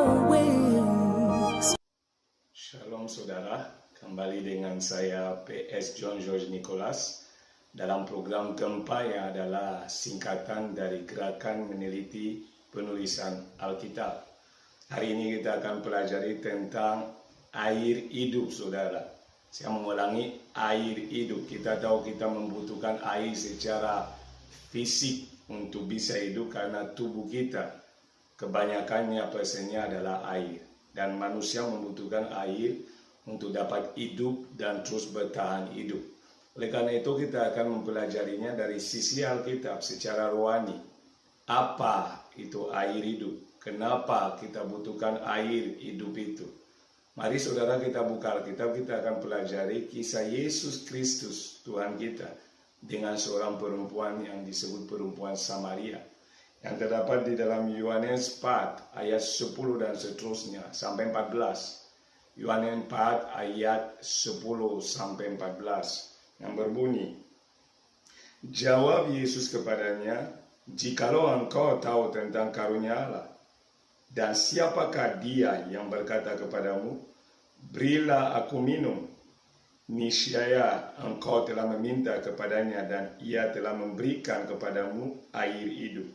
always. Shalom saudara, kembali dengan saya PS John George Nicholas dalam program Gempa yang adalah singkatan dari Gerakan Meneliti Penulisan Alkitab. Hari ini kita akan pelajari tentang air hidup saudara. Saya mengulangi, air hidup. Kita tahu kita membutuhkan air secara fisik untuk bisa hidup karena tubuh kita kebanyakannya persennya adalah air. Dan manusia membutuhkan air untuk dapat hidup dan terus bertahan hidup. Oleh karena itu kita akan mempelajarinya dari sisi Alkitab secara rohani. Apa itu air hidup? Kenapa kita butuhkan air hidup itu? Mari saudara kita buka Alkitab, kita akan pelajari kisah Yesus Kristus Tuhan kita dengan seorang perempuan yang disebut perempuan Samaria, yang terdapat di dalam Yohanes 4 ayat 10 dan seterusnya sampai 14. Yohanes 4 ayat 10 sampai 14 yang berbunyi, jawab Yesus kepadanya, jikalau engkau tahu tentang karunia Allah, dan siapakah dia yang berkata kepadamu, berilah aku minum, niscaya engkau telah meminta kepadanya dan ia telah memberikan kepadamu air hidup.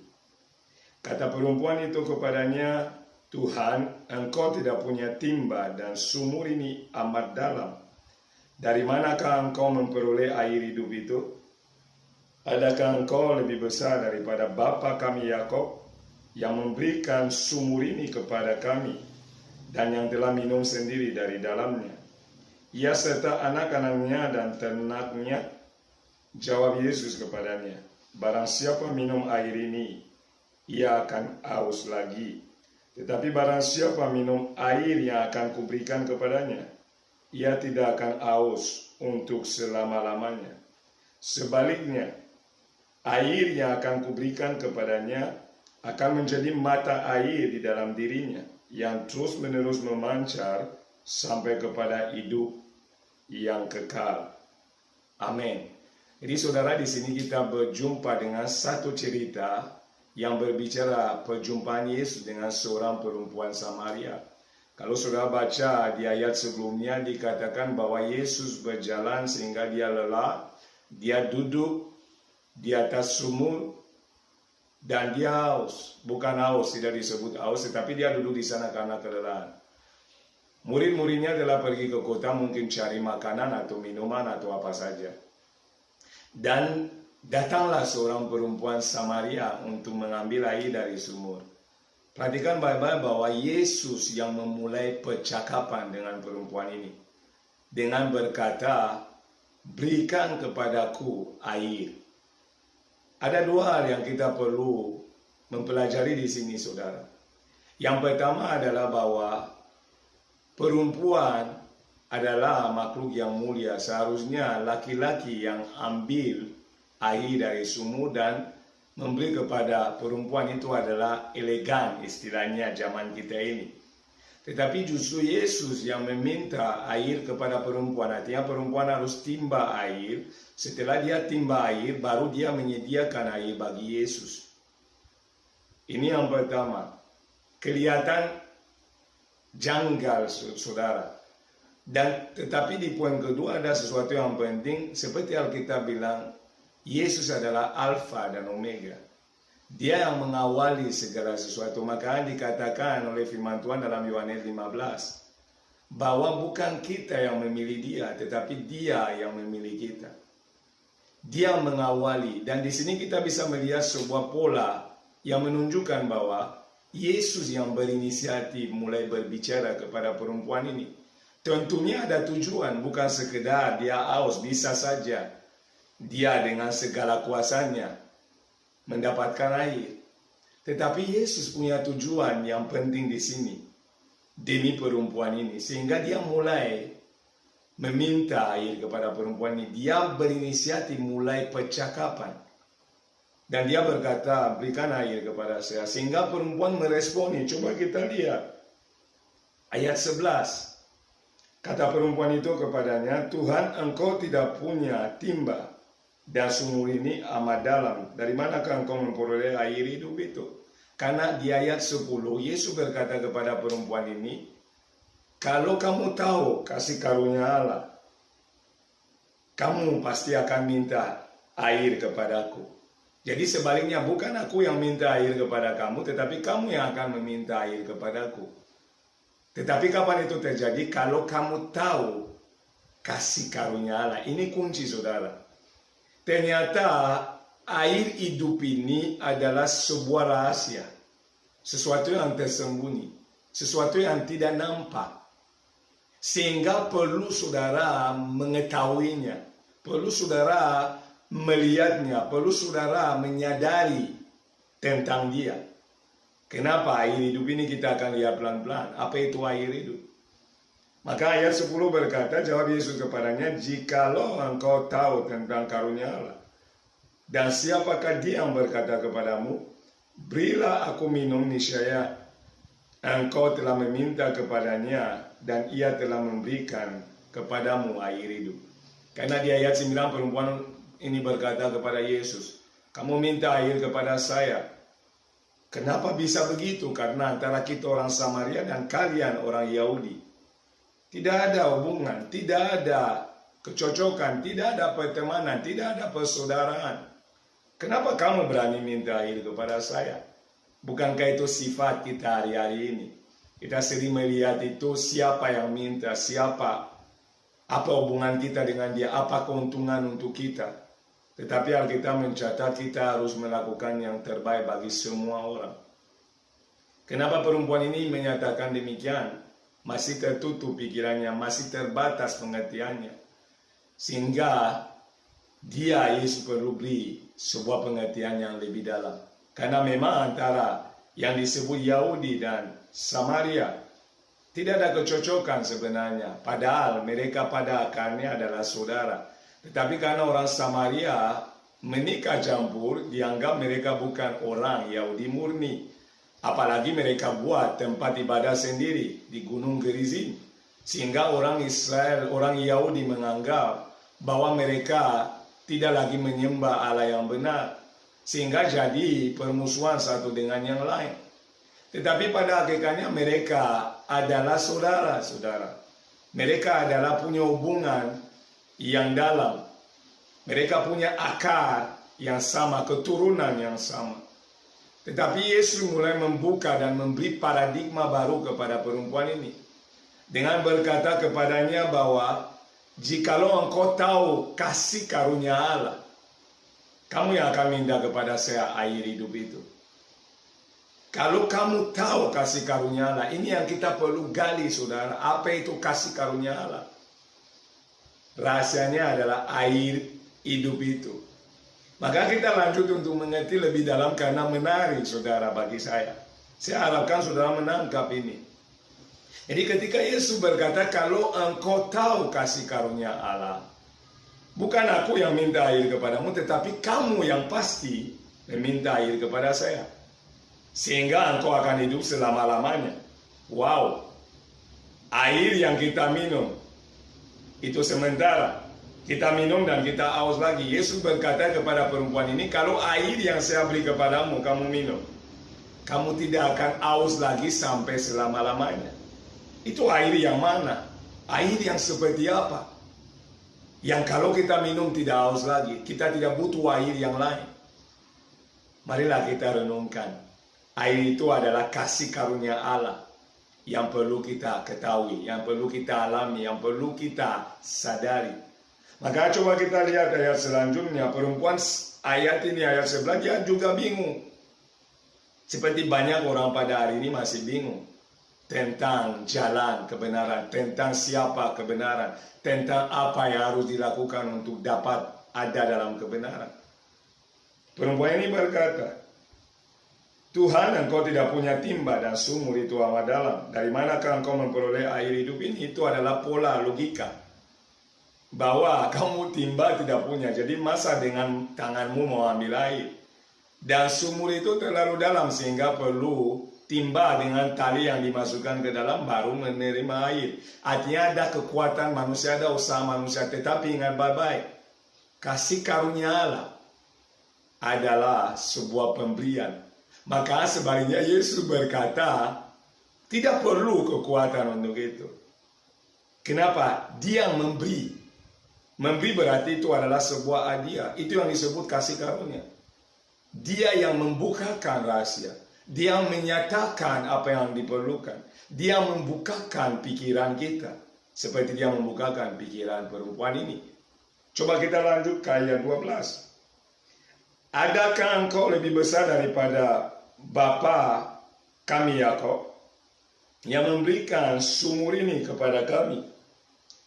Kata perempuan itu kepadanya, Tuhan, engkau tidak punya timba dan sumur ini amat dalam. Dari manakah engkau memperoleh air hidup itu? Adakah engkau lebih besar daripada bapa kami Yakub yang memberikan sumur ini kepada kami dan yang telah minum sendiri dari dalamnya, ia serta anak-anaknya dan ternaknya? Jawab Yesus kepadanya, barang siapa minum air ini, ia akan haus lagi. Tetapi barang siapa minum air yang akan kuberikan kepadanya, ia tidak akan haus untuk selama-lamanya. Sebaliknya, air yang akan kuberikan kepadanya akan menjadi mata air di dalam dirinya, yang terus-menerus memancar sampai kepada hidup yang kekal. Amin. Jadi saudara, di sini kita berjumpa dengan satu cerita yang berbicara perjumpaan Yesus dengan seorang perempuan Samaria. Kalau saudara baca di ayat sebelumnya, dikatakan bahwa Yesus berjalan sehingga dia lelah, dia duduk di atas sumur, dan dia haus. Bukan haus, tidak disebut haus, tetapi dia duduk di sana karena kelelahan. Murid-muridnya telah pergi ke kota mungkin cari makanan atau minuman atau apa saja. Dan datanglah seorang perempuan Samaria untuk mengambil air dari sumur. Perhatikan baik-baik bahwa Yesus yang memulai percakapan dengan perempuan ini dengan berkata, berikan kepadaku air. Ada dua hal yang kita perlu mempelajari di sini saudara. Yang pertama adalah bahwa perempuan adalah makhluk yang mulia. Seharusnya laki-laki yang ambil air dari sumur dan memberi kepada perempuan itu adalah elegan istilahnya zaman kita ini. Tetapi justru Yesus yang meminta air kepada perempuan. Artinya perempuan harus timba air. Setelah dia timba air, baru dia menyediakan air bagi Yesus. Ini yang pertama. Kelihatan janggal saudara. Dan tetapi di poin kedua ada sesuatu yang penting. Seperti Alkitab bilang, Yesus adalah Alfa dan Omega. Dia yang mengawali segala sesuatu. Makanya dikatakan oleh firman Tuhan dalam Yohanes 15 bahwa bukan kita yang memilih dia, tetapi dia yang memilih kita. Dia mengawali, dan di sini kita bisa melihat sebuah pola yang menunjukkan bahwa Yesus yang berinisiatif mulai berbicara kepada perempuan ini. Tentunya ada tujuan, bukan sekedar dia haus, bisa saja dia dengan segala kuasanya mendapatkan air. Tetapi Yesus punya tujuan yang penting di sini demi perempuan ini, sehingga dia mulai meminta air kepada perempuan ini. Dia berinisiatif mulai percakapan dan dia berkata, berikan air kepada saya, sehingga perempuan meresponi. Coba kita lihat ayat 11. Kata perempuan itu kepadanya, Tuhan, engkau tidak punya timba dan sumur ini amat dalam. Dari manakah engkau memperoleh air hidup itu? Karena di ayat 10 Yesus berkata kepada perempuan ini, kalau kamu tahu kasih karunia Allah, kamu pasti akan minta air kepadaku. Jadi sebaliknya bukan aku yang minta air kepada kamu, tetapi kamu yang akan meminta air kepadaku. Tetapi kapan itu terjadi? Kalau kamu tahu kasih karunia Allah. Ini kunci saudara. Ternyata air hidup ini adalah sebuah rahasia. Sesuatu yang tersembunyi. Sesuatu yang tidak nampak. Sehingga perlu saudara mengetahuinya. Perlu saudara melihatnya, perlu saudara menyadari tentang dia. Kenapa air hidup ini kita akan lihat pelan-pelan. Apa itu air hidup? Maka ayat 10 berkata, jawab Yesus kepadanya, jikalau engkau tahu tentang karunia Allah, dan siapakah dia yang berkata kepadamu, berilah aku minum, niscaya engkau telah meminta kepadanya, dan ia telah memberikan kepadamu air hidup. Karena di ayat 9 perempuan ini berkata kepada Yesus, kamu minta air kepada saya. Kenapa bisa begitu? Karena antara kita orang Samaria dan kalian orang Yahudi tidak ada hubungan, tidak ada kecocokan, tidak ada pertemanan, tidak ada persaudaraan. Kenapa kamu berani minta air kepada saya? Bukankah itu sifat kita hari-hari ini? Kita sering melihat itu siapa yang minta, siapa, apa hubungan kita dengan dia, apa keuntungan untuk kita. Tetapi Alkitab mencatat kita harus melakukan yang terbaik bagi semua orang. Kenapa perempuan ini menyatakan demikian? Masih tertutup pikirannya, masih terbatas pengertiannya. Sehingga dia Yesus perlu beri sebuah pengertian yang lebih dalam. Karena memang antara yang disebut Yahudi dan Samaria tidak ada kecocokan sebenarnya. Padahal mereka pada akarnya adalah saudara. Tetapi karena orang Samaria menikah campur, dianggap mereka bukan orang Yahudi murni. Apalagi mereka buat tempat ibadah sendiri di Gunung Gerizim. Sehingga orang Israel, orang Yahudi menganggap bahwa mereka tidak lagi menyembah Allah yang benar. Sehingga jadi permusuhan satu dengan yang lain. Tetapi pada hakikatnya mereka adalah saudara-saudara. Mereka adalah punya hubungan yang dalam. Mereka punya akar yang sama, keturunan yang sama. Tetapi Yesus mulai membuka dan memberi paradigma baru kepada perempuan ini. Dengan berkata kepadanya bahwa jikalau engkau tahu kasih karunia Allah, kamu yang akan minta kepada saya air hidup itu. Kalau kamu tahu kasih karunia Allah, ini yang kita perlu gali saudara. Apa itu kasih karunia Allah? Rahasianya adalah air hidup itu. Maka kita lanjut untuk mengerti lebih dalam karena menarik saudara bagi saya. Saya harapkan saudara menangkap ini. Jadi ketika Yesus berkata kalau engkau tahu kasih karunia Allah, bukan aku yang minta air kepadamu, tetapi kamu yang pasti meminta air kepada saya. Sehingga engkau akan hidup selama-lamanya. Wow, air yang kita minum itu sementara. Kita minum dan kita haus lagi. Yesus berkata kepada perempuan ini, kalau air yang saya beri kepadamu kamu minum, kamu tidak akan haus lagi sampai selama-lamanya. Itu air yang mana? Air yang seperti apa? Yang kalau kita minum tidak haus lagi. Kita tidak butuh air yang lain. Marilah kita renungkan. Air itu adalah kasih karunia Allah yang perlu kita ketahui, yang perlu kita alami, yang perlu kita sadari. Maka coba kita lihat ayat selanjutnya. Perempuan ayat ini, ayat 11, dia juga bingung. Seperti banyak orang pada hari ini masih bingung. Tentang jalan kebenaran, tentang siapa kebenaran, tentang apa yang harus dilakukan untuk dapat ada dalam kebenaran. Perempuan ini berkata, Tuhan, engkau tidak punya timba dan sumur itu amat dalam. Dari manakah engkau memperoleh air hidup ini? Itu adalah pola logika. Bahwa kamu timba tidak punya, jadi masa dengan tanganmu mau ambil air. Dan sumur itu terlalu dalam sehingga perlu timba dengan tali yang dimasukkan ke dalam baru menerima air. Artinya ada kekuatan manusia, ada usaha manusia. Tetapi ingat baik-baik, kasih karunia Allah adalah sebuah pemberian. Maka sebaliknya Yesus berkata, tidak perlu kekuatan untuk itu. Kenapa? Dia yang memberi. Memberi berarti itu adalah sebuah hadiah. Itu yang disebut kasih karunia. Dia yang membukakan rahasia. Dia menyatakan apa yang diperlukan. Dia membukakan pikiran kita. Seperti dia membukakan pikiran perempuan ini. Coba kita lanjut ke ayat 12. Adakah engkau lebih besar daripada Bapa kami Yakub yang memberikan sumur ini kepada kami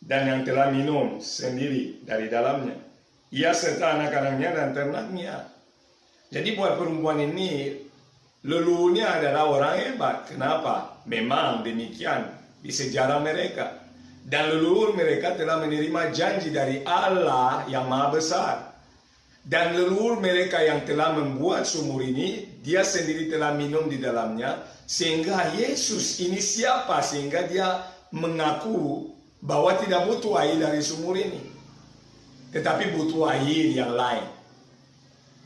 dan yang telah minum sendiri dari dalamnya, ia serta anak-anaknya dan ternaknya. Jadi buat perempuan ini, leluhurnya adalah orang hebat. Kenapa? Memang demikian di sejarah mereka. Dan leluhur mereka telah menerima janji dari Allah yang Maha Besar. Dan leluhur mereka yang telah membuat sumur ini, dia sendiri telah minum di dalamnya. Sehingga Yesus ini siapa? Sehingga dia mengaku bahwa tidak butuh air dari sumur ini. Tetapi butuh air yang lain.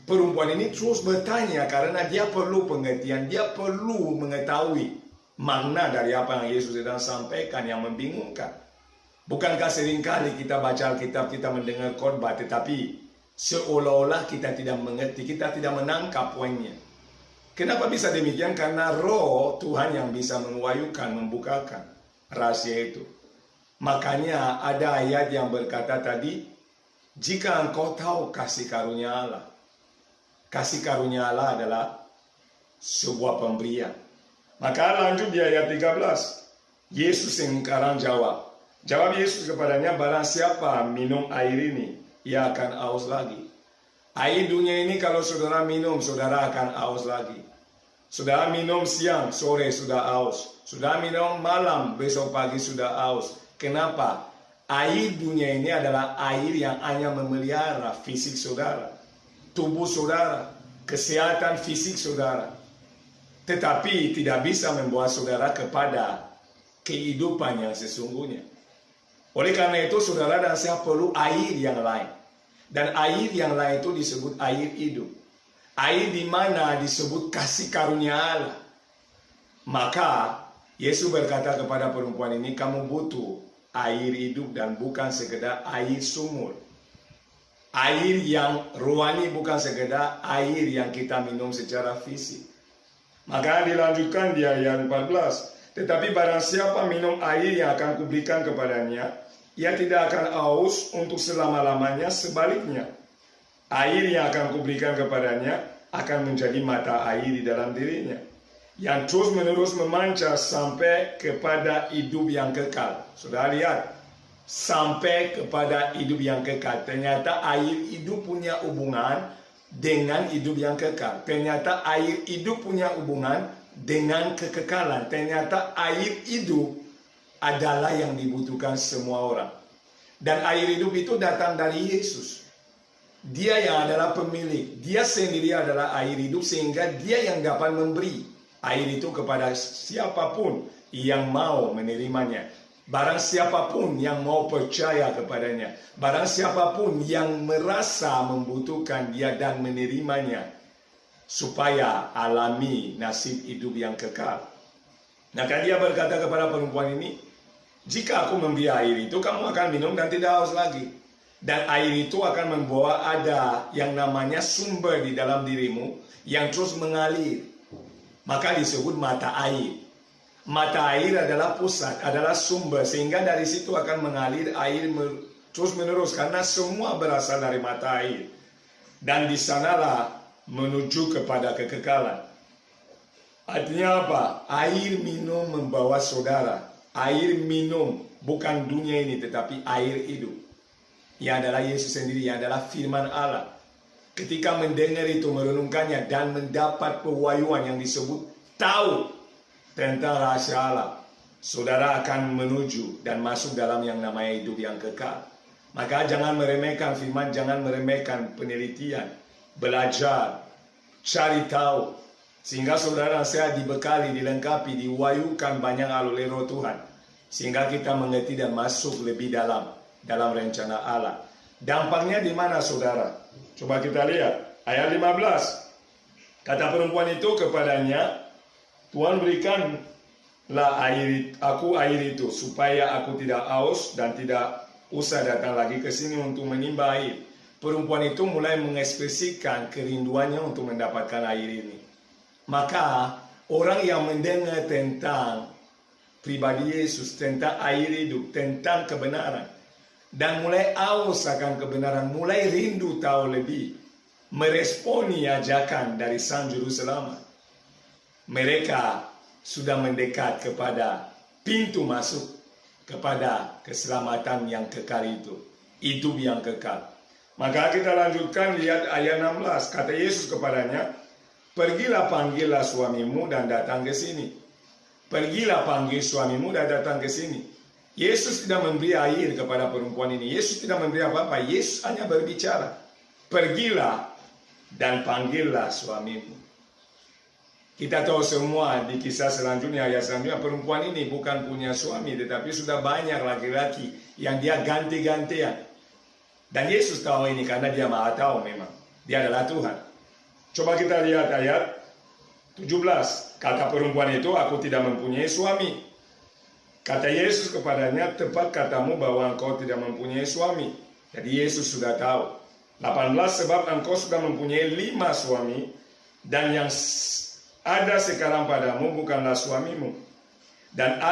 Perempuan ini terus bertanya karena dia perlu pengertian. Dia perlu mengetahui makna dari apa yang Yesus sedang sampaikan yang membingungkan. Bukankah seringkali kita baca Alkitab, kita mendengar khotbah, tetapi seolah-olah kita tidak mengerti, kita tidak menangkap poinnya. Kenapa bisa demikian? Karena roh Tuhan yang bisa mewahyukan, membukakan rahasia itu. Makanya ada ayat yang berkata tadi, jika engkau tahu kasih karunia Allah. Kasih karunia Allah adalah sebuah pemberian. Maka lanjut di ayat 13. Yesus yang sekarang jawab. Jawab Yesus kepadanya, barang siapa minum air ini, ia akan haus lagi. Air dunia ini kalau saudara minum, saudara akan haus lagi. Saudara minum siang, sore sudah haus. Saudara minum malam, besok pagi sudah haus. Kenapa? Air dunia ini adalah air yang hanya memelihara fisik saudara, tubuh saudara, kesehatan fisik saudara. Tetapi tidak bisa membawa saudara kepada kehidupan yang sesungguhnya. Oleh karena itu saudara dan saya perlu air yang lain. Dan air yang lain itu disebut air hidup. Air di mana disebut kasih karunia Allah. Maka Yesus berkata kepada perempuan ini, kamu butuh air hidup dan bukan sekedar air sumur. Air yang rohani bukan sekedar air yang kita minum secara fisik. Maka dilanjutkan di ayat 14. Tetapi barang siapa minum air yang akan kuberikan kepadanya, ia tidak akan haus untuk selama-lamanya. Sebaliknya, air yang akan kuberikan kepadanya akan menjadi mata air di dalam dirinya, yang terus-menerus memancar sampai kepada hidup yang kekal. Sudah lihat, sampai kepada hidup yang kekal. Ternyata air hidup punya hubungan dengan hidup yang kekal. Ternyata air hidup punya hubungan dengan kekekalan. Ternyata air hidup adalah yang dibutuhkan semua orang. Dan air hidup itu datang dari Yesus. Dia yang adalah pemilik. Dia sendiri adalah air hidup, sehingga dia yang dapat memberi air itu kepada siapapun yang mau menerimanya. Barang siapapun yang mau percaya kepadanya. Barang siapapun yang merasa membutuhkan dia dan menerimanya, supaya alami nasib hidup yang kekal. Maka dia berkata kepada perempuan ini, jika aku memberi air itu, kamu akan minum dan tidak haus lagi. Dan air itu akan membawa ada yang namanya sumber di dalam dirimu yang terus mengalir. Maka disebut mata air. Mata air adalah pusat, adalah sumber. Sehingga dari situ akan mengalir air terus menerus. Karena semua berasal dari mata air. Dan di sanalah menuju kepada kekekalan. Artinya apa? Air minum membawa saudara. Air minum bukan dunia ini, tetapi air hidup. Yang adalah Yesus sendiri, yang adalah firman Allah. Ketika mendengar itu, merenungkannya, dan mendapat pewahyuan yang disebut tahu tentang rahasia Allah, saudara akan menuju dan masuk dalam yang namanya hidup yang kekal. Maka jangan meremehkan firman, jangan meremehkan penelitian, belajar, cari tahu. Sehingga saudara saya dibekali, dilengkapi, diwahyukan banyak hal oleh Roh Tuhan. Sehingga kita mengerti dan masuk lebih dalam rencana Allah. Dampaknya di mana saudara? Coba kita lihat ayat 15. Kata perempuan itu kepadanya, Tuhan berikanlah aku air itu, supaya aku tidak haus dan tidak usah datang lagi ke sini untuk menimba air. Perempuan itu mulai mengekspresikan kerinduannya untuk mendapatkan air ini. Maka orang yang mendengar tentang pribadi Yesus, tentang air hidup, tentang kebenaran, dan mulai haus akan kebenaran, mulai rindu tahu lebih, meresponi ajakan dari Sang Juru Selamat. Mereka sudah mendekat kepada pintu masuk kepada keselamatan yang kekal itu, hidup yang kekal. Maka kita lanjutkan, lihat ayat 16. Kata Yesus kepadanya, pergilah panggillah suamimu dan datang ke sini. Pergilah panggil suamimu dan datang ke sini. Yesus tidak memberi air kepada perempuan ini. Yesus tidak memberi apa-apa. Yesus hanya berbicara, pergilah dan panggillah suamimu. Kita tahu semua di kisah selanjutnya, ayat selanjutnya, perempuan ini bukan punya suami, tetapi sudah banyak laki-laki yang dia ganti-gantian. Dan Yesus tahu ini karena dia maha tahu memang. Dia adalah Tuhan. Coba kita lihat ayat 17. Kata perempuan itu, aku tidak mempunyai suami. Kata Yesus kepadanya, tepat katamu bahwa engkau tidak mempunyai suami. Jadi Yesus sudah tahu. 18, sebab engkau sudah mempunyai 5 suami, dan yang ada sekarang padamu bukanlah suamimu. Dan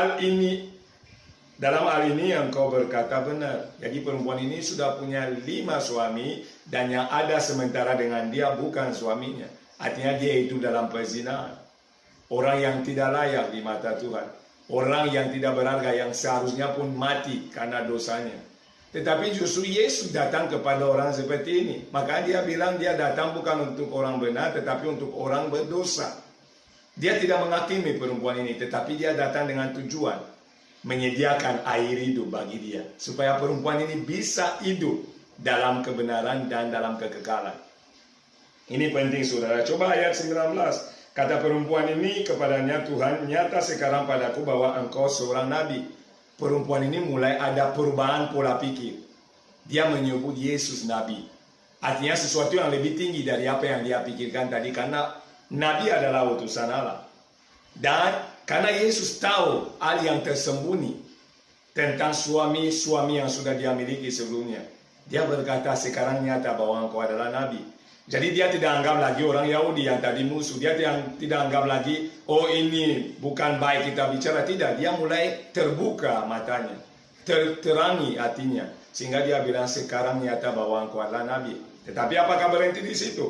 dalam hal ini engkau berkata benar. Jadi perempuan ini sudah punya 5 suami, dan yang ada sementara dengan dia bukan suaminya. Artinya dia itu dalam perzinahan. Orang yang tidak layak di mata Tuhan. Orang yang tidak berharga, yang seharusnya pun mati karena dosanya. Tetapi justru Yesus datang kepada orang seperti ini. Maka dia bilang dia datang bukan untuk orang benar, tetapi untuk orang berdosa. Dia tidak menghakimi perempuan ini, tetapi dia datang dengan tujuan menyediakan air hidup bagi dia, supaya perempuan ini bisa hidup dalam kebenaran dan dalam kekekalan. Ini penting saudara. Coba ayat 19. Kata perempuan ini kepadanya, Tuhan, nyata sekarang padaku bahwa engkau seorang nabi. Perempuan ini mulai ada perubahan pola pikir. Dia menyebut Yesus nabi. Artinya sesuatu yang lebih tinggi dari apa yang dia pikirkan tadi, karena nabi adalah utusan Allah. Dan karena Yesus tahu hal yang tersembunyi tentang suami-suami yang sudah dia miliki sebelumnya, dia berkata, sekarang nyata bahwa engkau adalah nabi. Jadi dia tidak anggap lagi orang Yahudi yang tadi musuh. Dia tidak anggap lagi, oh ini bukan baik kita bicara. Tidak, dia mulai terbuka matanya, terangi hatinya. Sehingga dia bilang, sekarang nyata bahwa engkau adalah nabi. Tetapi apakah berhenti di situ?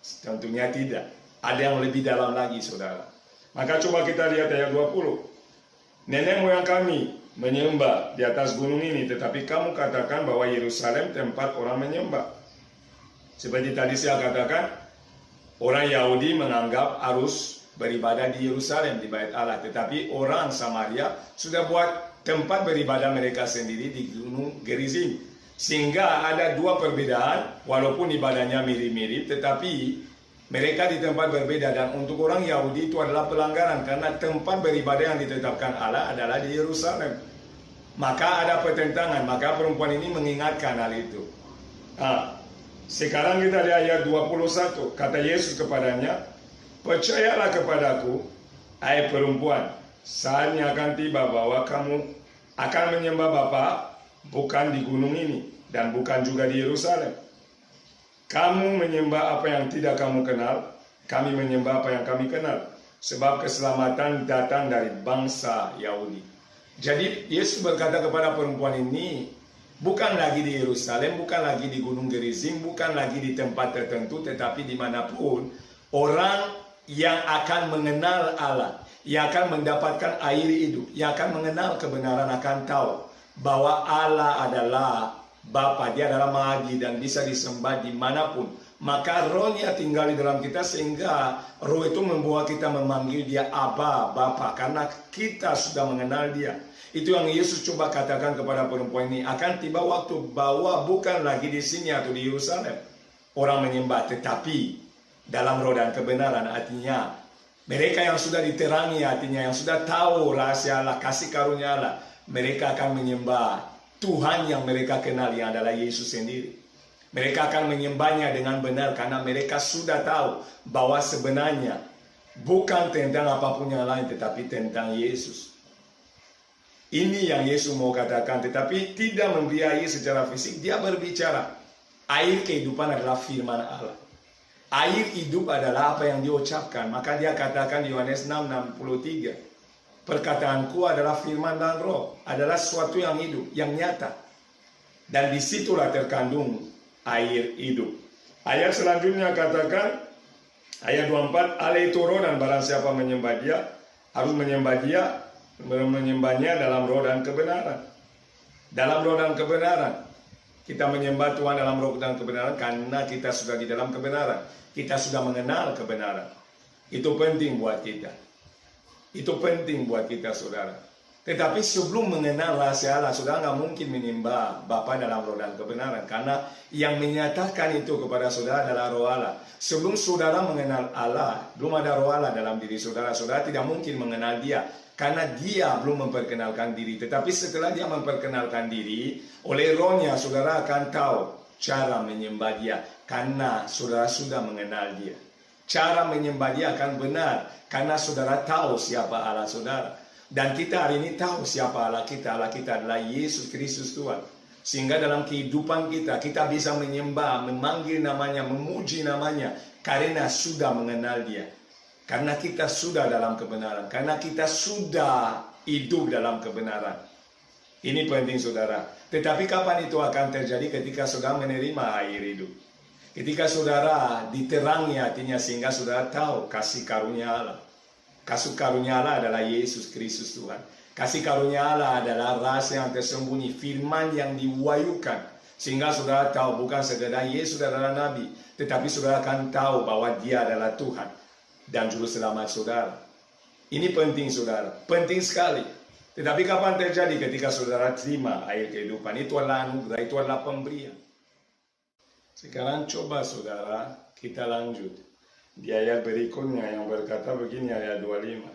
Tentunya tidak. Ada yang lebih dalam lagi, saudara. Maka coba kita lihat ayat 20. Nenek moyang kami menyembah di atas gunung ini, tetapi kamu katakan bahwa Yerusalem tempat orang menyembah. Seperti tadi saya katakan, orang Yahudi menganggap harus beribadah di Yerusalem, di Bait Allah. Tetapi orang Samaria sudah buat tempat beribadah mereka sendiri di Gunung Gerizim. Sehingga ada 2 perbedaan, walaupun ibadahnya mirip-mirip, tetapi mereka di tempat berbeda. Dan untuk orang Yahudi itu adalah pelanggaran, karena tempat beribadah yang ditetapkan Allah adalah di Yerusalem. Maka ada pertentangan, maka perempuan ini mengingatkan hal itu. Sekarang kita lihat ayat 21. Kata Yesus kepadanya, percayalah kepadaku, hai perempuan, saatnya akan tiba bahwa kamu akan menyembah Bapa bukan di gunung ini dan bukan juga di Yerusalem. Kamu menyembah apa yang tidak kamu kenal, kami menyembah apa yang kami kenal. Sebab keselamatan datang dari bangsa Yahudi. Jadi Yesus berkata kepada perempuan ini, bukan lagi di Yerusalem, bukan lagi di Gunung Gerizim, bukan lagi di tempat tertentu, tetapi dimanapun orang yang akan mengenal Allah, yang akan mendapatkan air hidup, yang akan mengenal kebenaran, akan tahu bahwa Allah adalah Bapa, dia adalah Maha Adi dan bisa disembah dimanapun. Maka rohnya tinggal di dalam kita, sehingga roh itu membawa kita memanggil dia Abba, Bapa, karena kita sudah mengenal dia. Itu yang Yesus coba katakan kepada perempuan ini. Akan tiba waktu bahwa bukan lagi di sini atau di Yerusalem orang menyembah, tetapi dalam roh dan kebenaran. Artinya mereka yang sudah diterangi hatinya, yang sudah tahu rahasia Allah, kasih karunia Allah, mereka akan menyembah Tuhan yang mereka kenal, yang adalah Yesus sendiri. Mereka akan menyembahnya dengan benar karena mereka sudah tahu bahwa sebenarnya bukan tentang apapun yang lain tetapi tentang Yesus. Ini yang Yesus mau katakan, tetapi tidak memberi air secara fisik. Dia berbicara, air kehidupan adalah firman Allah. Air hidup adalah apa yang diucapkan. Maka dia katakan di Yohanes 6:63, perkataanku adalah firman dan roh, adalah sesuatu yang hidup, yang nyata. Dan disitulah terkandung air hidup. Ayat selanjutnya katakan, ayat 24, Allah itu roh dan barang siapa menyembah dia, harus menyembahnya dalam roh dan kebenaran. Dalam roh dan kebenaran. Kita menyembah Tuhan dalam roh dan kebenaran karena kita sudah di dalam kebenaran. Kita sudah mengenal kebenaran. Itu penting buat kita. Itu penting buat kita, saudara. Tetapi sebelum mengenal rahasia Allah, saudara nggak mungkin menyembah Bapa dalam roh dan kebenaran. Karena yang menyatakan itu kepada saudara adalah roh Allah. Sebelum saudara mengenal Allah, belum ada roh Allah dalam diri saudara. Saudara tidak mungkin mengenal dia. Karena dia belum memperkenalkan diri. Tetapi setelah dia memperkenalkan diri, oleh rohnya saudara akan tahu cara menyembah dia. Karena saudara sudah mengenal dia. Cara menyembah dia akan benar. Karena saudara tahu siapa Allah saudara. Dan kita hari ini tahu siapa Allah kita. Allah kita adalah Yesus Kristus Tuhan. Sehingga dalam kehidupan kita, kita bisa menyembah, memanggil namanya, memuji namanya. Karena sudah mengenal dia. Karena kita sudah dalam kebenaran. Karena kita sudah hidup dalam kebenaran. Ini penting saudara. Tetapi kapan itu akan terjadi? Ketika saudara menerima air hidup. Ketika saudara diterangi hatinya sehingga saudara tahu kasih karunia Allah. Kasih karunia Allah adalah Yesus Kristus Tuhan. Kasih karunia Allah adalah rahasia yang tersembunyi, firman yang diwahyukan. Sehingga saudara tahu bukan sekedar Yesus adalah Nabi, tetapi saudara akan tahu bahwa dia adalah Tuhan dan Juru Selamat saudara. Ini penting saudara, penting sekali. Tetapi kapan terjadi? Ketika saudara terima air kehidupan. Itu adalah anugerah, itu adalah pemberian. Sekarang coba saudara, kita lanjut. Di ayat berikutnya yang berkata begini, ayat 25.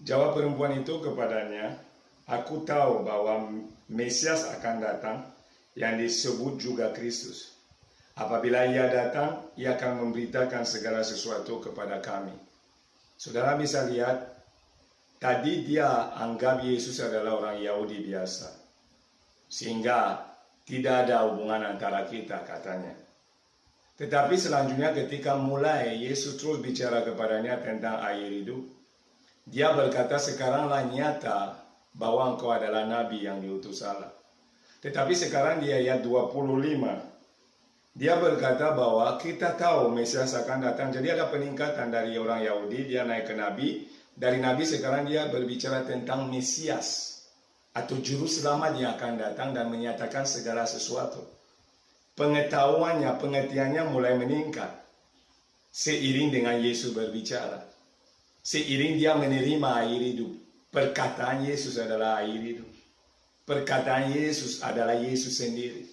Jawab perempuan itu kepadanya, aku tahu bahwa Mesias akan datang yang disebut juga Kristus. Apabila ia datang, ia akan memberitakan segala sesuatu kepada kami. Saudara bisa lihat, tadi dia anggap Yesus adalah orang Yahudi biasa. Sehingga tidak ada hubungan antara kita katanya. Tetapi selanjutnya ketika mulai Yesus terus bicara kepadanya tentang air hidup, dia berkata sekaranglah nyata bahwa engkau adalah Nabi yang diutus Allah. Tetapi sekarang di ayat 25, dia berkata bahwa kita tahu Mesias akan datang. Jadi ada peningkatan dari orang Yahudi, dia naik ke Nabi. Dari Nabi sekarang dia berbicara tentang Mesias atau Juru Selamat yang akan datang dan menyatakan segala sesuatu. Pengetahuannya, pengertiannya mulai meningkat seiring dengan Yesus berbicara. Seiring dia menerima air hidup. Perkataan Yesus adalah air hidup. Perkataan Yesus adalah Yesus sendiri.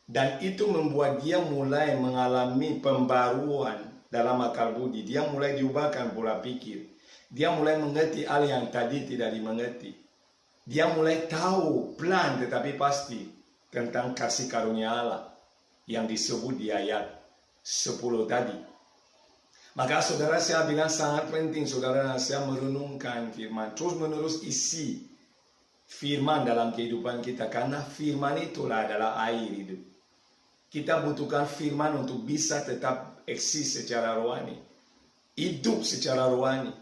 Dan itu membuat dia mulai mengalami pembaruan dalam akal budi. Dia mulai diubahkan pola pikir. Dia mulai mengerti hal yang tadi tidak dimengerti. Dia mulai tahu pelan tetapi pasti tentang kasih karunia Allah yang disebut di ayat 10 tadi. Maka saudara saya bilang sangat penting saudara saya merenungkan firman. Terus menerus isi firman dalam kehidupan kita. Karena firman itulah adalah air hidup. Kita butuhkan firman untuk bisa tetap eksis secara rohani. Hidup secara rohani.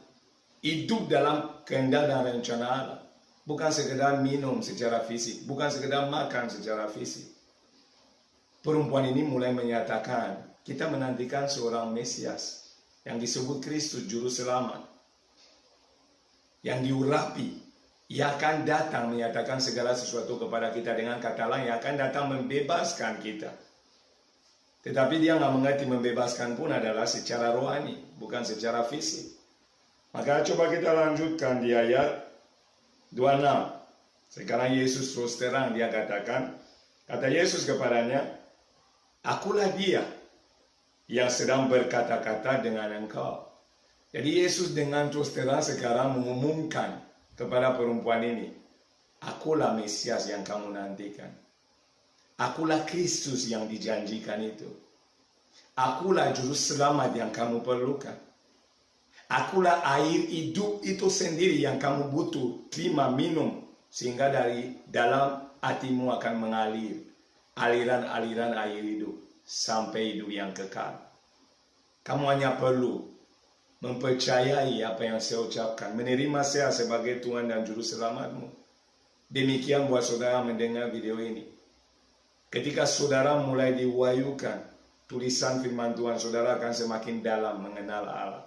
Hidup dalam kehendak dan rencana Allah. Bukan sekedar minum secara fisik. Bukan sekedar makan secara fisik. Perempuan ini mulai menyatakan, kita menantikan seorang Mesias yang disebut Kristus Juru Selamat. Yang diurapi. Ia akan datang menyatakan segala sesuatu kepada kita dengan kata lain. Ia akan datang membebaskan kita. Tetapi dia nggak mengerti membebaskan pun adalah secara rohani, bukan secara fisik. Maka coba kita lanjutkan di ayat 26. Sekarang Yesus terus terang dia katakan, kata Yesus kepadanya, akulah dia yang sedang berkata-kata dengan engkau. Jadi Yesus dengan terus terang sekarang mengumumkan kepada perempuan ini, akulah Mesias yang kamu nantikan. Akulah Kristus yang dijanjikan itu. Akulah juru selamat yang kamu perlukan. Akulah air hidup itu sendiri yang kamu butuh. Terima, minum. Sehingga dari dalam hatimu akan mengalir aliran-aliran air hidup sampai hidup yang kekal. Kamu hanya perlu mempercayai apa yang saya ucapkan, menerima saya sebagai Tuhan dan Juru Selamatmu. Demikian buat saudara mendengar video ini. Ketika saudara mulai diwahyukan tulisan firman Tuhan, saudara akan semakin dalam mengenal Allah.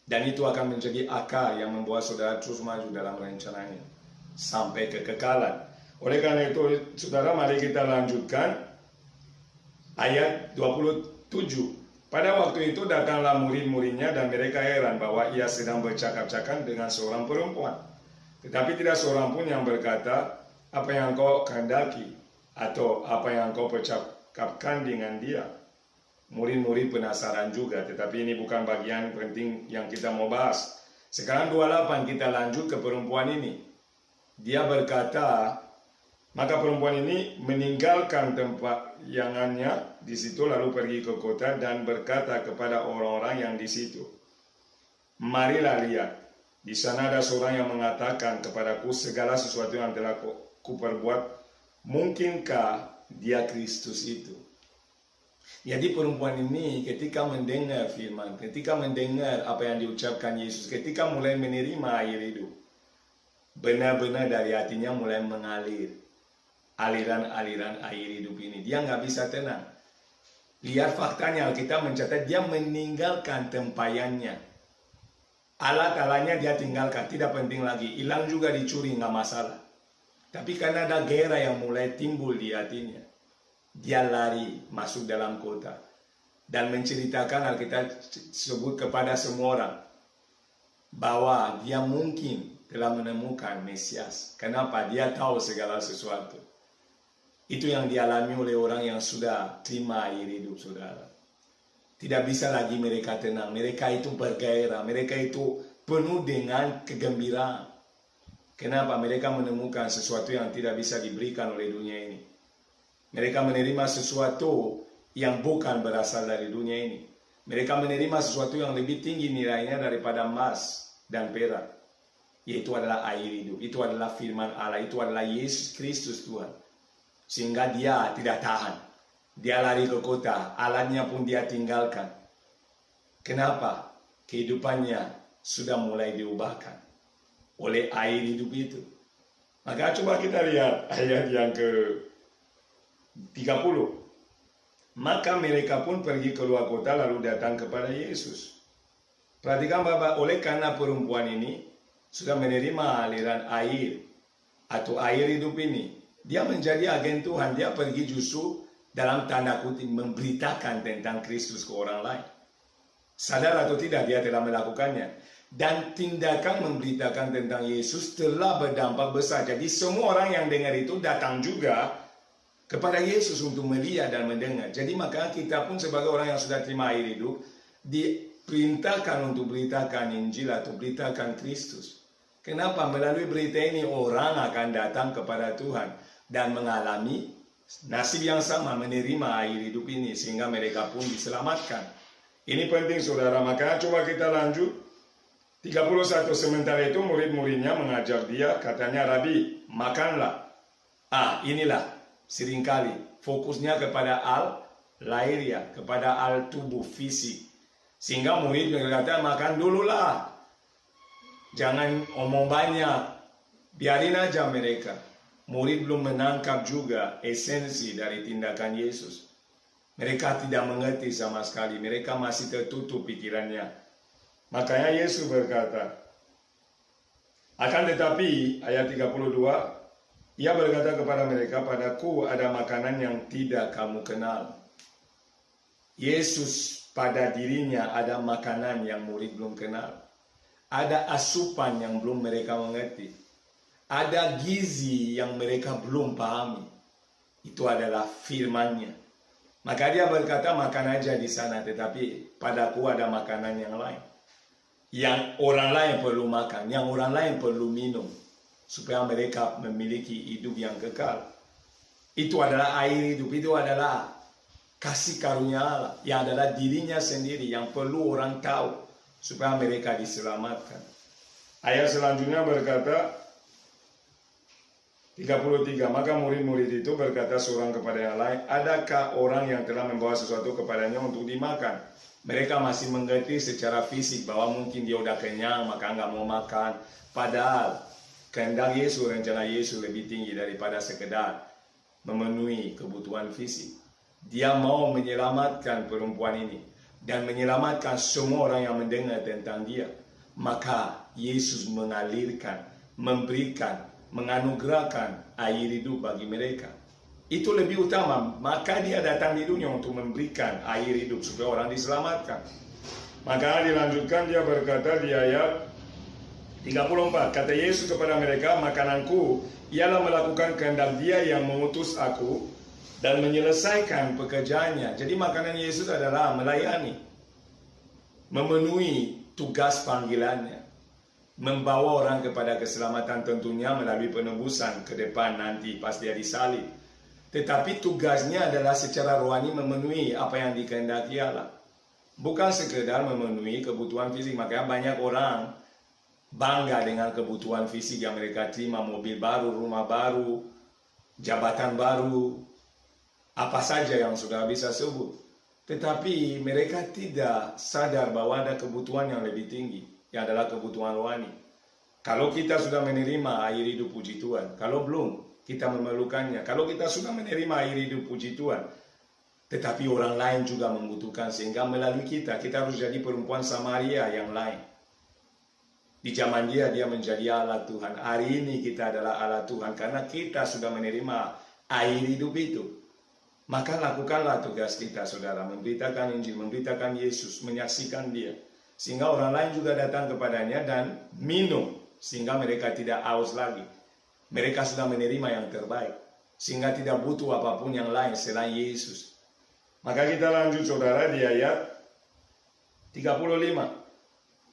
Dan itu akan menjadi akar yang membuat saudara terus maju dalam rencananya sampai kekekalan. Oleh karena itu, saudara, mari kita lanjutkan ayat 27. Pada waktu itu datanglah murid-muridnya dan mereka heran bahwa ia sedang bercakap-cakap dengan seorang perempuan. Tetapi tidak seorang pun yang berkata, apa yang kau kehendaki atau apa yang kau percakapkan dengan dia. Murid-murid penasaran juga, tetapi ini bukan bagian penting yang kita mau bahas. Sekarang 28 kita lanjut ke perempuan ini. Dia berkata, maka perempuan ini meninggalkan tempat yangannya di situ lalu pergi ke kota dan berkata kepada orang-orang yang di situ, marilah lihat, di sana ada seorang yang mengatakan kepadaku segala sesuatu yang telah kuperbuat, mungkinkah dia Kristus itu? Jadi perempuan ini ketika mendengar firman, ketika mendengar apa yang diucapkan Yesus, ketika mulai menerima air hidup, benar-benar dari hatinya mulai mengalir aliran-aliran air hidup ini. Dia nggak bisa tenang. Lihat faktanya, Alkitab mencatat dia meninggalkan tempayannya. Alat-alatnya dia tinggalkan, tidak penting lagi. Hilang juga dicuri, nggak masalah. Tapi karena ada gairah yang mulai timbul di hatinya, dia lari masuk dalam kota dan menceritakan, Alkitab sebut kepada semua orang bahwa dia mungkin telah menemukan Mesias. Kenapa? Dia tahu segala sesuatu. Itu yang dialami oleh orang yang sudah terima air hidup, saudara. Tidak bisa lagi mereka tenang. Mereka itu bergairah. Mereka itu penuh dengan kegembiraan. Kenapa? Mereka menemukan sesuatu yang tidak bisa diberikan oleh dunia ini. Mereka menerima sesuatu yang bukan berasal dari dunia ini. Mereka menerima sesuatu yang lebih tinggi nilainya daripada emas dan perak. Yaitu adalah air hidup. Itu adalah firman Allah. Itu adalah Yesus Kristus Tuhan. Sehingga dia tidak tahan. Dia lari ke kota. Alatnya pun dia tinggalkan. Kenapa? Kehidupannya sudah mulai diubahkan oleh air hidup itu. Maka coba kita lihat ayat yang ke 30. Maka mereka pun pergi keluar kota lalu datang kepada Yesus. Perhatikan Bapak, oleh karena perempuan ini sudah menerima aliran air atau air hidup ini, dia menjadi agen Tuhan. Dia pergi justru dalam tanda kutip memberitakan tentang Kristus ke orang lain. Sadar atau tidak dia telah melakukannya. Dan tindakan memberitakan tentang Yesus telah berdampak besar. Jadi semua orang yang dengar itu datang juga kepada Yesus untuk melihat dan mendengar. Jadi maka kita pun sebagai orang yang sudah terima air hidup diperintahkan untuk beritakan Injil atau beritakan Kristus. Kenapa? Melalui berita ini orang akan datang kepada Tuhan dan mengalami nasib yang sama, menerima air hidup ini sehingga mereka pun diselamatkan. Ini penting saudara, maka coba kita lanjut. 31. Sementara itu murid-muridnya mengajar dia, katanya, Rabi, makanlah. Inilah seringkali fokusnya kepada al-lahiriah, kepada al-tubuh fisik. Sehingga murid berkata, makan dululah. Jangan omong banyak. Biarin aja mereka. Murid belum menangkap juga esensi dari tindakan Yesus. Mereka tidak mengerti sama sekali. Mereka masih tertutup pikirannya. Makanya Yesus berkata, akan tetapi, ayat 32, ia berkata kepada mereka, padaku ada makanan yang tidak kamu kenal. Yesus pada dirinya ada makanan yang murid belum kenal. Ada asupan yang belum mereka mengerti. Ada gizi yang mereka belum pahami. Itu adalah firman-Nya. Maka dia berkata, makan aja di sana, tetapi padaku ada makanan yang lain. Yang orang lain perlu makan, yang orang lain perlu minum. Supaya mereka memiliki hidup yang kekal. Itu adalah air hidup, itu adalah kasih karunia Allah, yang adalah dirinya sendiri yang perlu orang tahu supaya mereka diselamatkan. Ayat selanjutnya berkata 33, maka murid-murid itu berkata seorang kepada yang lain, adakah orang yang telah membawa sesuatu kepadanya untuk dimakan? Mereka masih mengerti secara fisik bahwa mungkin dia udah kenyang maka nggak mau makan. Padahal kehendak Yesus, rencana Yesus lebih tinggi daripada sekedar memenuhi kebutuhan fisik. Dia mau menyelamatkan perempuan ini dan menyelamatkan semua orang yang mendengar tentang dia. Maka Yesus mengalirkan, memberikan, menganugerahkan air hidup bagi mereka. Itu lebih utama. Maka dia datang di dunia untuk memberikan air hidup supaya orang diselamatkan. Maka dilanjutkan, dia berkata di ayat 34, kata Yesus kepada mereka, makananku ialah melakukan kehendak Dia yang mengutus aku dan menyelesaikan pekerjaannya. Jadi makanan Yesus adalah melayani, memenuhi tugas panggilannya, membawa orang kepada keselamatan, tentunya melalui penebusan ke depan nanti pas dia disalib. Tetapi tugasnya adalah secara rohani memenuhi apa yang dikehendaki Allah, bukan sekedar memenuhi kebutuhan fisik. Makanya banyak orang bangga dengan kebutuhan fisik yang mereka terima, mobil baru, rumah baru, jabatan baru, apa saja yang sudah bisa sebut. Tetapi mereka tidak sadar bahwa ada kebutuhan yang lebih tinggi, yang adalah kebutuhan rohani. Kalau kita sudah menerima air hidup, puji Tuhan. Kalau belum, kita memerlukannya. Kalau kita sudah menerima air hidup, puji Tuhan, tetapi orang lain juga membutuhkan, sehingga melalui kita harus jadi perempuan Samaria yang lain. Di zaman dia menjadi Allah Tuhan. Hari ini kita adalah Allah Tuhan karena kita sudah menerima air hidup itu. Maka lakukanlah tugas kita, saudara, memberitakan Injil, memberitakan Yesus, menyaksikan Dia, sehingga orang lain juga datang kepadanya dan minum, sehingga mereka tidak haus lagi. Mereka sudah menerima yang terbaik, sehingga tidak butuh apapun yang lain selain Yesus. Maka kita lanjut, saudara, di ayat 35.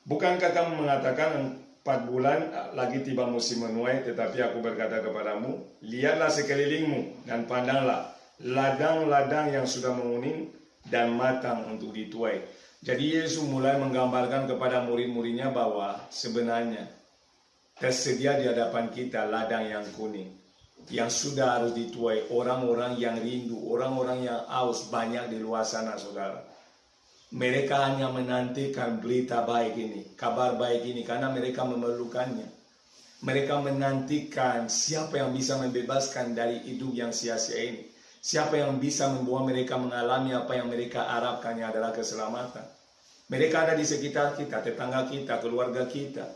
Bukankah kamu mengatakan 4 bulan lagi tiba musim menuai, tetapi aku berkata kepadamu, lihatlah sekelilingmu dan pandanglah ladang-ladang yang sudah menguning dan matang untuk dituai. Jadi Yesus mulai menggambarkan kepada murid-muridnya bahwa sebenarnya tersedia di hadapan kita ladang yang kuning, yang sudah harus dituai. Orang-orang yang rindu, orang-orang yang haus banyak di luar sana, saudara. Mereka hanya menantikan berita baik ini, kabar baik ini, karena mereka memerlukannya. Mereka menantikan siapa yang bisa membebaskan dari hidup yang sia-sia ini. Siapa yang bisa membawa mereka mengalami apa yang mereka harapkannya adalah keselamatan. Mereka ada di sekitar kita, tetangga kita, keluarga kita.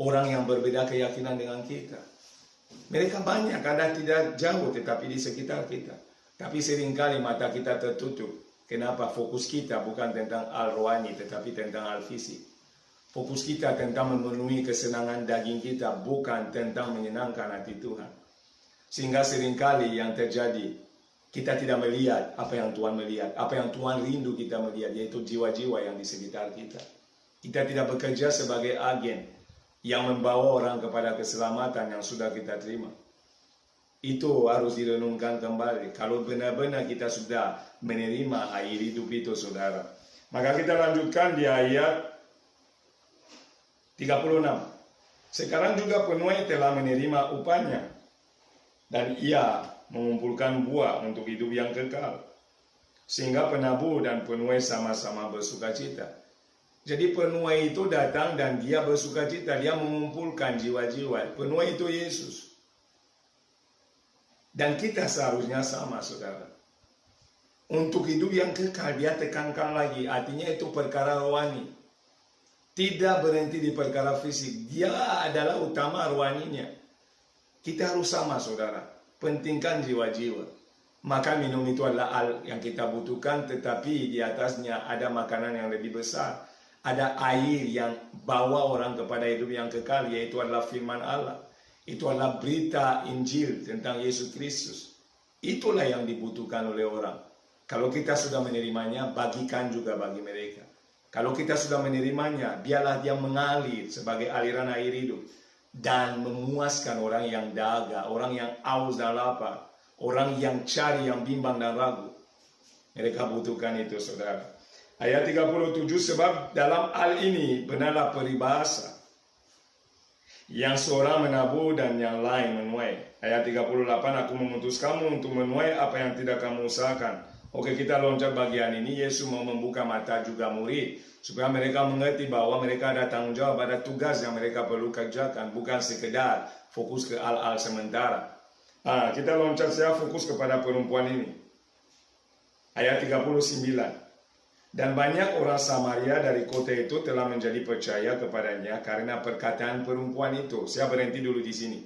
Orang yang berbeda keyakinan dengan kita. Mereka banyak, ada tidak jauh tetapi di sekitar kita. Tapi seringkali mata kita tertutup. Kenapa? Fokus kita bukan tentang hal rohani, tetapi tentang hal fisik. Fokus kita tentang memenuhi kesenangan daging kita, bukan tentang menyenangkan hati Tuhan. Sehingga seringkali yang terjadi, kita tidak melihat apa yang Tuhan melihat, apa yang Tuhan rindu kita melihat, yaitu jiwa-jiwa yang di sekitar kita. Kita tidak bekerja sebagai agen yang membawa orang kepada keselamatan yang sudah kita terima. Itu harus direnungkan kembali. Kalau benar-benar kita sudah menerima air hidup itu, saudara. Maka kita lanjutkan di ayat 36. Sekarang juga penuai telah menerima upahnya, dan ia mengumpulkan buah untuk hidup yang kekal. Sehingga penabur dan penuai sama-sama bersukacita. Jadi penuai itu datang dan dia bersukacita. Dia mengumpulkan jiwa-jiwa. Penuai itu Yesus. Dan kita seharusnya sama, saudara. Untuk hidup yang kekal, dia tekankan lagi. Artinya itu perkara rohani. Tidak berhenti di perkara fisik. Dia adalah utama rohaninya. Kita harus sama, saudara. Pentingkan jiwa-jiwa. Maka minum itu adalah hal yang kita butuhkan. Tetapi di atasnya ada makanan yang lebih besar. Ada air yang bawa orang kepada hidup yang kekal. Yaitu adalah firman Allah. Itu adalah berita Injil tentang Yesus Kristus. Itulah yang dibutuhkan oleh orang. Kalau kita sudah menerimanya, bagikan juga bagi mereka. Kalau kita sudah menerimanya, biarlah dia mengalir sebagai aliran air hidup. Dan memuaskan orang yang dahaga, orang yang haus dan lapar. Orang yang cari, yang bimbang dan ragu. Mereka butuhkan itu, saudara. Ayat 37, sebab dalam hal ini benarlah peribahasa. Yang seorang menabur dan yang lain menuai. Ayat 38, aku memutus kamu untuk menuai apa yang tidak kamu usahakan. Oke, kita loncat bagian ini. Yesus mau membuka mata juga murid, supaya mereka mengerti bahwa mereka ada tanggung jawab, ada tugas yang mereka perlu kerjakan. Bukan sekedar fokus ke hal-hal sementara. Kita loncat, saya fokus kepada perempuan ini. Ayat 39. Dan banyak orang Samaria dari kota itu telah menjadi percaya kepadanya karena perkataan perempuan itu. Saya berhenti dulu di sini.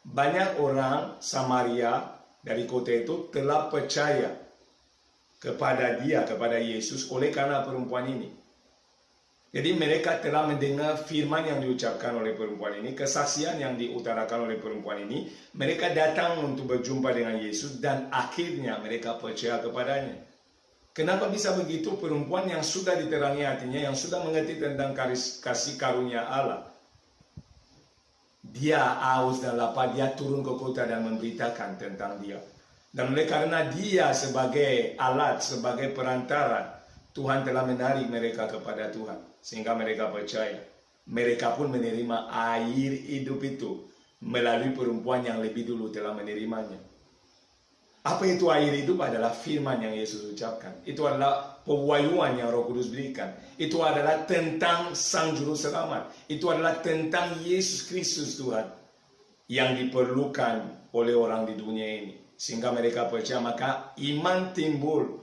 Banyak orang Samaria dari kota itu telah percaya kepada dia, kepada Yesus oleh karena perempuan ini. Jadi mereka telah mendengar firman yang diucapkan oleh perempuan ini, kesaksian yang diutarakan oleh perempuan ini. Mereka datang untuk berjumpa dengan Yesus dan akhirnya mereka percaya kepadanya. Kenapa bisa begitu? Perempuan yang sudah diterangi hatinya, yang sudah mengerti tentang kasih karunia Allah. Dia haus dan lapar, dia turun ke kota dan memberitakan tentang dia. Dan oleh karena dia sebagai alat, sebagai perantara, Tuhan telah menarik mereka kepada Tuhan. Sehingga mereka percaya. Mereka pun menerima air hidup itu melalui perempuan yang lebih dulu telah menerimanya. Apa itu air hidup? Adalah firman yang Yesus ucapkan. Itu adalah pewahyuan yang Roh Kudus berikan. Itu adalah tentang Sang Juru Selamat. Itu adalah tentang Yesus Kristus Tuhan yang diperlukan oleh orang di dunia ini. Sehingga mereka percaya, maka iman timbul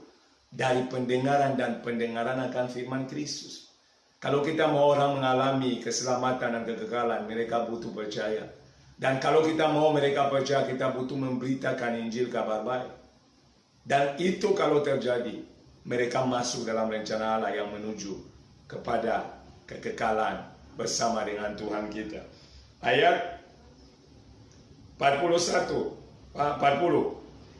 dari pendengaran dan pendengaran akan firman Kristus. Kalau kita mau orang mengalami keselamatan dan kekekalan, mereka butuh percaya. Dan kalau kita mau mereka percaya, kita butuh memberitakan Injil, kabar baik. Dan itu kalau terjadi, mereka masuk dalam rencana Allah yang menuju kepada kekekalan bersama dengan Tuhan kita. Ayat 40.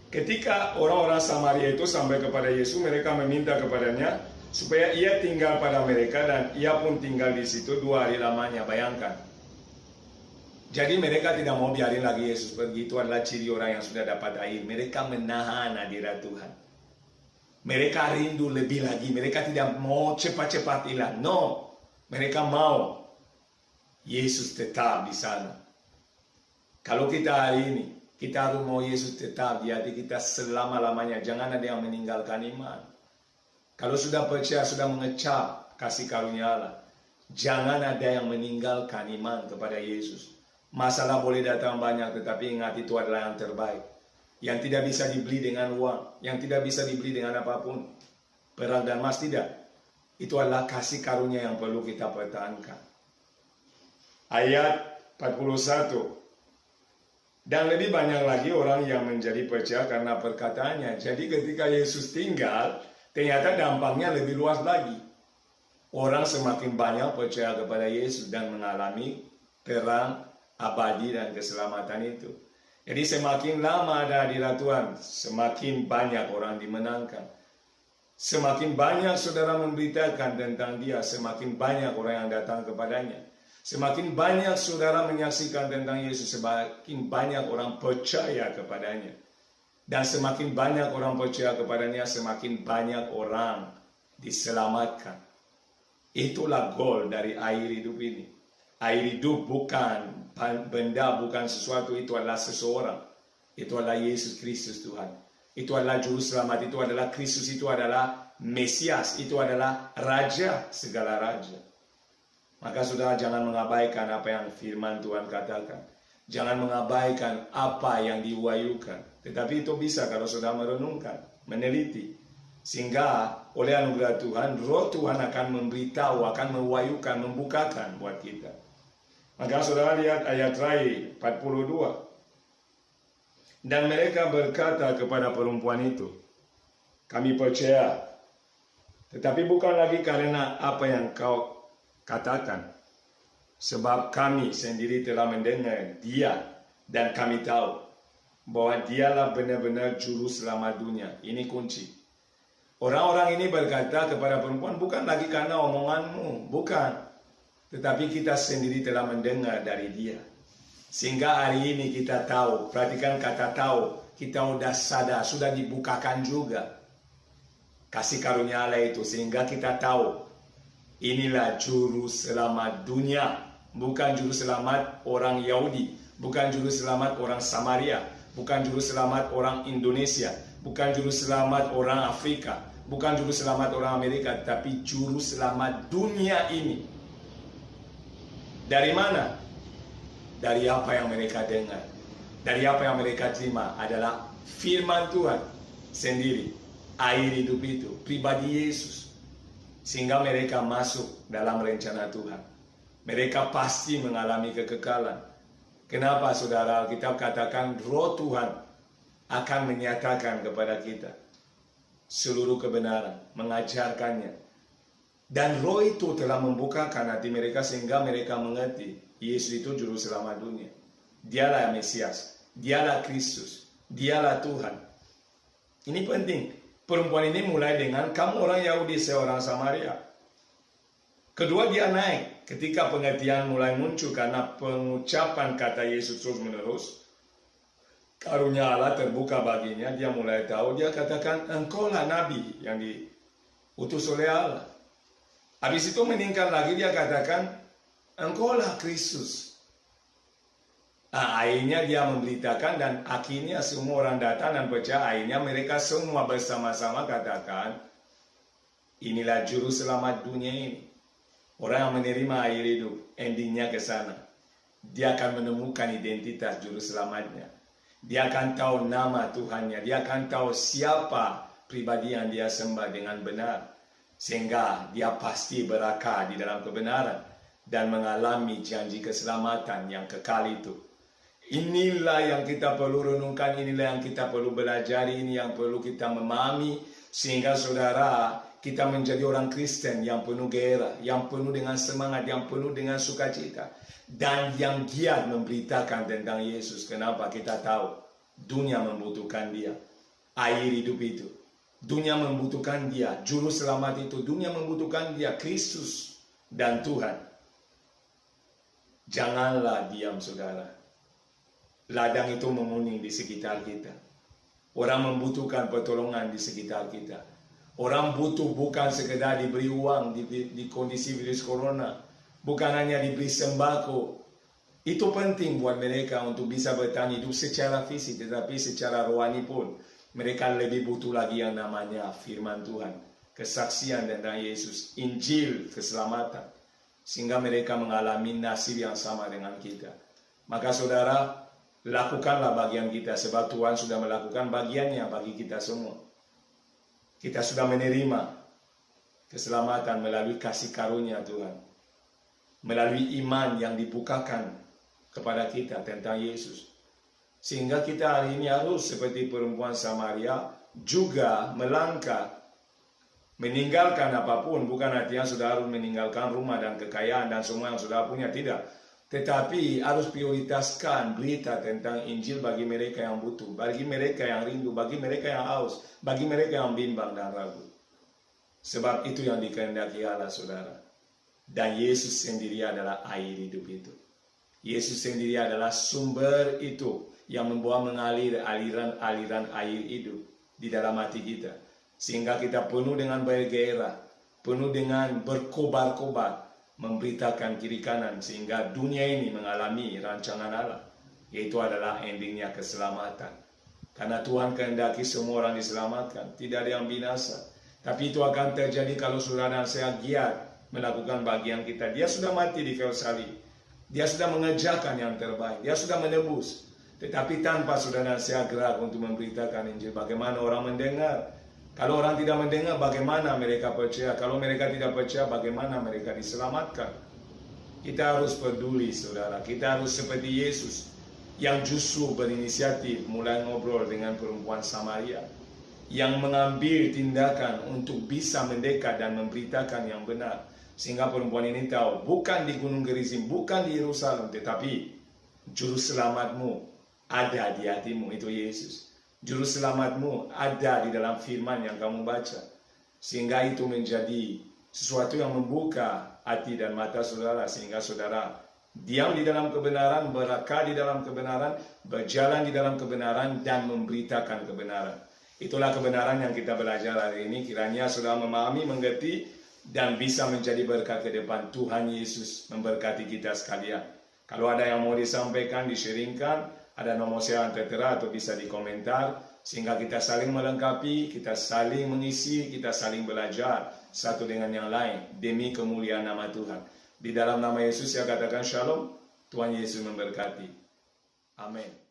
Ketika orang-orang Samaria itu sampai kepada Yesus, mereka meminta kepadanya supaya ia tinggal pada mereka, dan ia pun tinggal di situ 2 hari lamanya. Bayangkan. Jadi mereka tidak mau biarin lagi Yesus pergi. Itu adalah ciri orang yang sudah dapat air. Mereka menahan hadirat Tuhan. Mereka rindu lebih lagi. Mereka tidak mau cepat-cepat hilang. No. Mereka mau Yesus tetap di sana. Kalau kita hari ini, kita harus mau Yesus tetap di hati kita selama-lamanya. Jangan ada yang meninggalkan iman. Kalau sudah percaya, sudah mengecap kasih karunia Allah, jangan ada yang meninggalkan iman kepada Yesus. Masalah boleh datang banyak, tetapi ingat itu adalah yang terbaik. Yang tidak bisa dibeli dengan uang, yang tidak bisa dibeli dengan apapun. Perak dan emas tidak. Itu adalah kasih karunia yang perlu kita pertahankan. Ayat 41. Dan lebih banyak lagi orang yang menjadi percaya karena perkataannya. Jadi ketika Yesus tinggal, ternyata dampaknya lebih luas lagi. Orang semakin banyak percaya kepada Yesus dan mengalami terang abadi dan keselamatan itu. Jadi semakin lama ada hadirat Tuhan, semakin banyak orang dimenangkan. Semakin banyak saudara memberitakan tentang dia, semakin banyak orang yang datang kepadanya. Semakin banyak saudara menyaksikan tentang Yesus, semakin banyak orang percaya kepadanya. Dan semakin banyak orang percaya kepadanya, semakin banyak orang diselamatkan. Itulah goal dari air hidup ini. Air hidup bukan benda, bukan sesuatu, itu adalah seseorang. Itu adalah Yesus Kristus Tuhan. Itu adalah Juru Selamat, itu adalah Kristus, itu adalah Mesias, itu adalah Raja segala Raja. Maka saudara jangan mengabaikan apa yang firman Tuhan katakan. Jangan mengabaikan apa yang diwahyukan. Tetapi itu bisa kalau saudara merenungkan, meneliti. Sehingga oleh anugerah Tuhan, Roh Tuhan akan memberitahu, akan mewahyukan, membukakan buat kita. Maka saudara lihat ayat terakhir 42. Dan mereka berkata kepada perempuan itu, kami percaya, tetapi bukan lagi karena apa yang kau katakan, sebab kami sendiri telah mendengar dia dan kami tahu bahwa dialah benar-benar juru selamat dunia. Ini kunci. Orang-orang ini berkata kepada perempuan, bukan lagi karena omonganmu, bukan. Tetapi kita sendiri telah mendengar dari dia. Sehingga hari ini kita tahu, perhatikan kata tahu. kita sudah sadar, sudah dibukakan juga kasih karunia Allah itu, sehingga kita tahu inilah juru selamat dunia, bukan juru selamat orang Yahudi, bukan juru selamat orang Samaria, bukan juru selamat orang Indonesia, bukan juru selamat orang Afrika, bukan juru selamat orang Amerika, tapi juru selamat dunia ini. Dari mana? Dari apa yang mereka dengar, dari apa yang mereka terima adalah firman Tuhan sendiri, air hidup itu, pribadi Yesus. Sehingga mereka masuk dalam rencana Tuhan. Mereka pasti mengalami kekekalan. Kenapa saudara? Kita katakan roh Tuhan akan menyatakan kepada kita seluruh kebenaran, mengajarkannya. Dan roh itu telah membukakan hati mereka sehingga mereka mengerti Yesus itu juru selamat dunia. Dialah Mesias, dialah Kristus, dialah Tuhan. Ini penting. Perempuan ini mulai dengan kamu orang Yahudi, saya orang Samaria. Kedua, dia naik ketika pengertian mulai muncul karena pengucapan kata Yesus terus menerus. Karunia Allah terbuka baginya, dia mulai tahu, dia katakan engkaulah nabi yang diutus oleh Allah. Habis itu meningkat lagi, dia katakan engkaulah Kristus. Akhirnya dia memberitakan dan akhirnya semua orang datang dan percaya. Akhirnya mereka semua bersama-sama katakan inilah juru selamat dunia ini. Orang yang menerima air hidup, endingnya ke sana. Dia akan menemukan identitas juru selamatnya. Dia akan tahu nama Tuhannya. Dia akan tahu siapa pribadi yang dia sembah dengan benar. Sehingga dia pasti berakar di dalam kebenaran dan mengalami janji keselamatan yang kekal itu. Inilah yang kita perlu renungkan, inilah yang kita perlu belajar, ini yang perlu kita memahami. Sehingga saudara, kita menjadi orang Kristen yang penuh gairah, yang penuh dengan semangat, yang penuh dengan sukacita. Dan yang giat memberitakan tentang Yesus. Kenapa? Kita tahu dunia membutuhkan dia. Air hidup itu. Dunia membutuhkan dia. Juru selamat itu. Dunia membutuhkan dia. Kristus dan Tuhan. Janganlah diam saudara. Ladang itu menguning di sekitar kita. Orang membutuhkan pertolongan di sekitar kita. Orang butuh bukan sekedar diberi uang di kondisi virus corona. Bukan hanya diberi sembako. Itu penting buat mereka untuk bisa bertahan hidup secara fisik. Tetapi secara rohani pun. Mereka lebih butuh lagi yang namanya firman Tuhan. Kesaksian tentang Yesus. Injil keselamatan. Sehingga mereka mengalami nasib yang sama dengan kita. Maka saudara, lakukanlah bagian kita, sebab Tuhan sudah melakukan bagiannya bagi kita semua. Kita sudah menerima keselamatan melalui kasih karunia Tuhan. Melalui iman yang dibukakan kepada kita tentang Yesus. Sehingga kita hari ini harus seperti perempuan Samaria juga melangkah. Meninggalkan apapun, bukan artinya sudah harus meninggalkan rumah dan kekayaan dan semua yang sudah punya, tidak. Tetapi harus prioritaskan berita tentang Injil bagi mereka yang butuh, bagi mereka yang rindu, bagi mereka yang haus, bagi mereka yang bimbang dan ragu. Sebab itu yang dikehendaki Allah, saudara. Dan Yesus sendiri adalah air hidup itu. Yesus sendiri adalah sumber itu yang membawa mengalir aliran-aliran air hidup di dalam hati kita. Sehingga kita penuh dengan bergairah, penuh dengan berkobar-kobar, memberitakan kiri kanan sehingga dunia ini mengalami rancangan Allah, yaitu adalah endingnya keselamatan. Karena Tuhan kehendaki semua orang diselamatkan, tidak ada yang binasa. Tapi itu akan terjadi kalau saudara dan saya giat melakukan bagian kita. Dia sudah mati di kayu salib, dia sudah mengerjakan yang terbaik, dia sudah menebus. Tetapi tanpa saudara dan saya gerak untuk memberitakan Injil, bagaimana orang mendengar? Kalau orang tidak mendengar, bagaimana mereka percaya? Kalau mereka tidak percaya, bagaimana mereka diselamatkan? Kita harus peduli, saudara. Kita harus seperti Yesus, yang justru berinisiatif mulai ngobrol dengan perempuan Samaria, yang mengambil tindakan untuk bisa mendekat dan memberitakan yang benar. Sehingga perempuan ini tahu, bukan di Gunung Gerizim, bukan di Yerusalem, tetapi juru selamatmu ada di hatimu, itu Yesus. Juru selamatmu ada di dalam firman yang kamu baca. Sehingga itu menjadi sesuatu yang membuka hati dan mata saudara. Sehingga saudara diam di dalam kebenaran, melangkah di dalam kebenaran, berjalan di dalam kebenaran, dan memberitakan kebenaran. Itulah kebenaran yang kita belajar hari ini. Kiranya sudah memahami, mengerti, dan bisa menjadi berkat ke depan. Tuhan Yesus memberkati kita sekalian. Kalau ada yang mau disampaikan, di-sharingkan, ada nomor saya yang tertera atau bisa di komentar, sehingga kita saling melengkapi, kita saling mengisi, kita saling belajar satu dengan yang lain demi kemuliaan nama Tuhan. Di dalam nama Yesus saya katakan shalom. Tuhan Yesus memberkati. Amin.